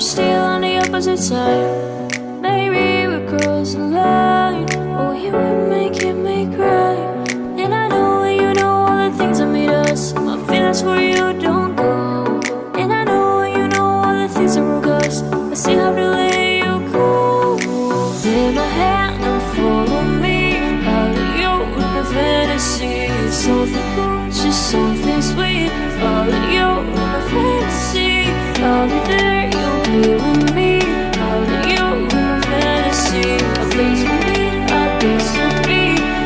still on the opposite side. Maybe we're crossing the line. Oh, you were making me cry. And I know you know all the things that made us. My feelings for you don't go. And I know you know all the things that broke us. I still have to let you go. Take my hand and follow me out of your fantasy. Something good, just something sweet. Follow your fantasy. I'll be there, you'll be with me. Out of your fantasy. A place for me, a place to be.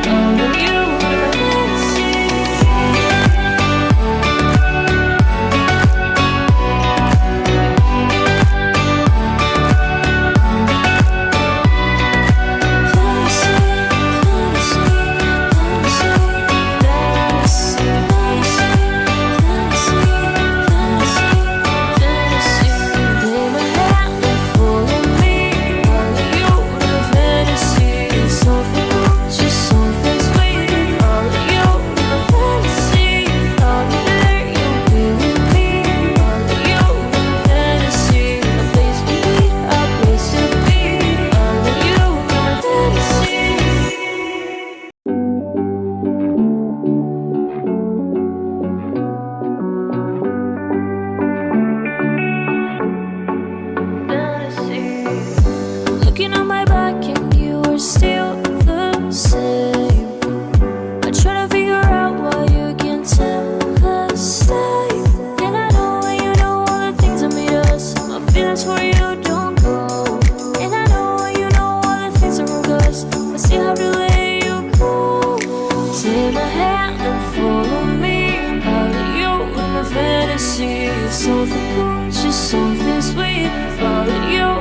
Out of your fantasy. Looking on my back and you are still the same. I try to figure out why you can't tell us stay. And I know all the things that made us. My feelings for you don't go. And I know you know all the things that broke us. I still have to let you go. Take my hand and follow me out of your fantasy. Something good, just something sweet. Follow your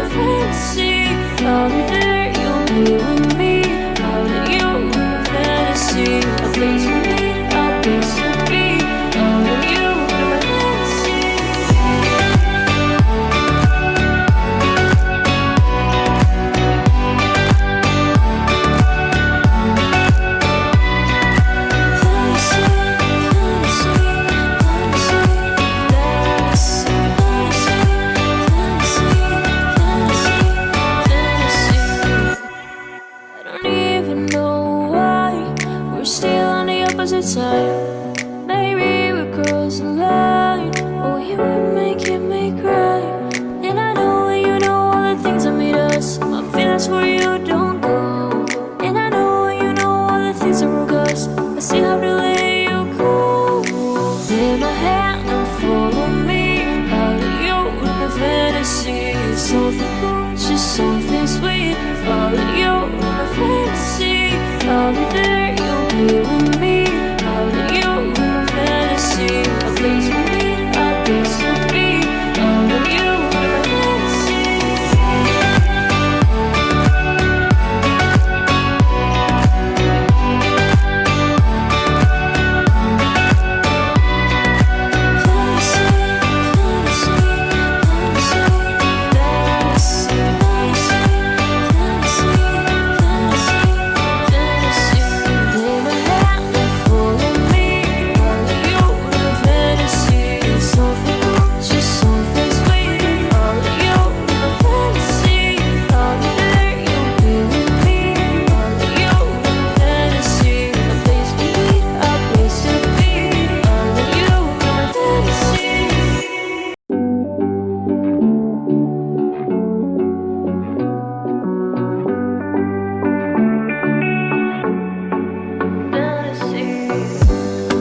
fantasy. I'll be there, you'll be with me. Out of your fantasy. A place for me, a place to be. Out of your fantasy. Side. Maybe we're crossing the line. Oh, you were making me cry. And I know you know all the things that made us. My feelings for you don't go. And I know you know all the things that broke us. I still have to let you go. Take my hand and follow me out of your fantasy. Something good, just something sweet. Follow your fantasy. I'll be there, you'll be with me. Your fantasy, a place for me, a place to be. All of your fantasy.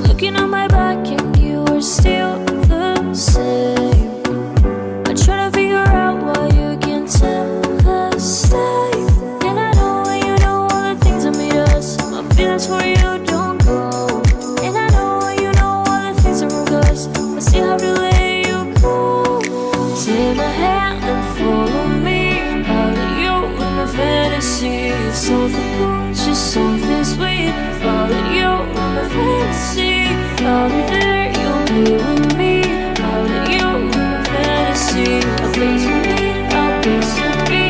Looking on my back and you are still the same. I try to figure out why you can't tell us stay. And I know you know all the things that made us. My feelings for you don't go. And I know you know all the things that broke us. I still have to let you go. Take my hand and follow me out of your fantasy. Something good, just something sweet. Follow your fantasy. I'll be there, you'll be with me. Out of your fantasy. A place for me, a place to be.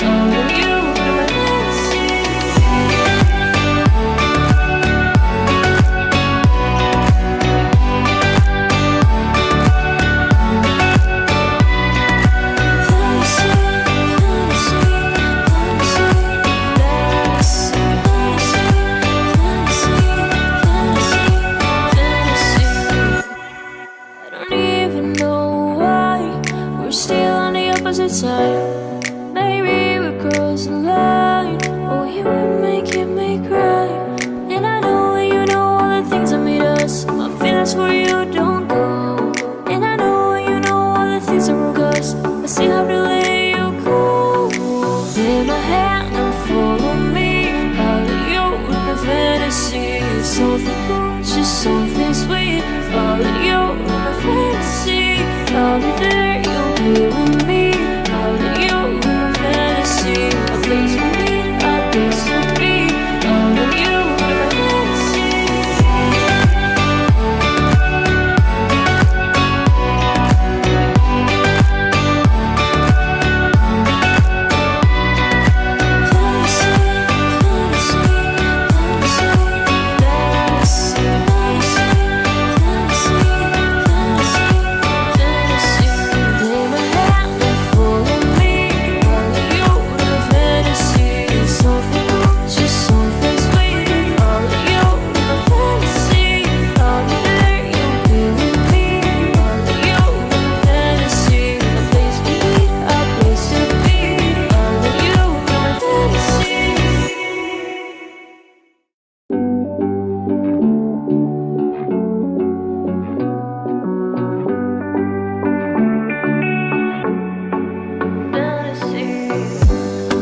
Out of your fantasy. we're still on the opposite side. Maybe we crossed the line. Oh, you were making me cry. And I know you know all the things that made us. My feelings for you don't go. And I know you know all the things that broke us. I still have to let you go. Take my hand and follow me. Out of you in my fantasy. Something good, just something sweet. Follow you in my fantasy. I'll be there, you'll be with me. Follow you in my fantasy. A place for me, a place to be. Follow you in my fantasy.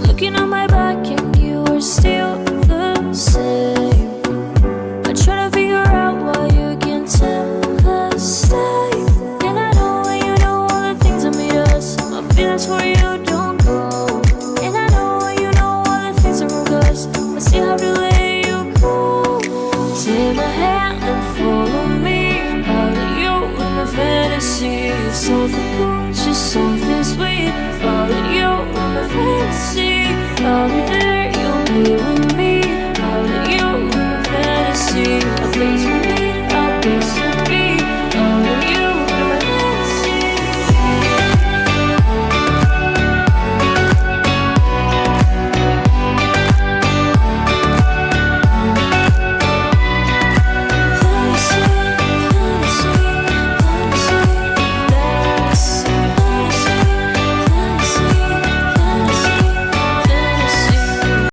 Looking on my back and you are still the same. I try to figure out why you can't tell us stay. And I know you know all the things that made us. My feelings for you don't go. And I know you know all the things that broke us. I still have to let you go. Take my hand and follow me. Out of you in my fantasy. Something good, just something sweet. Follow you in my fantasy. I'll be there.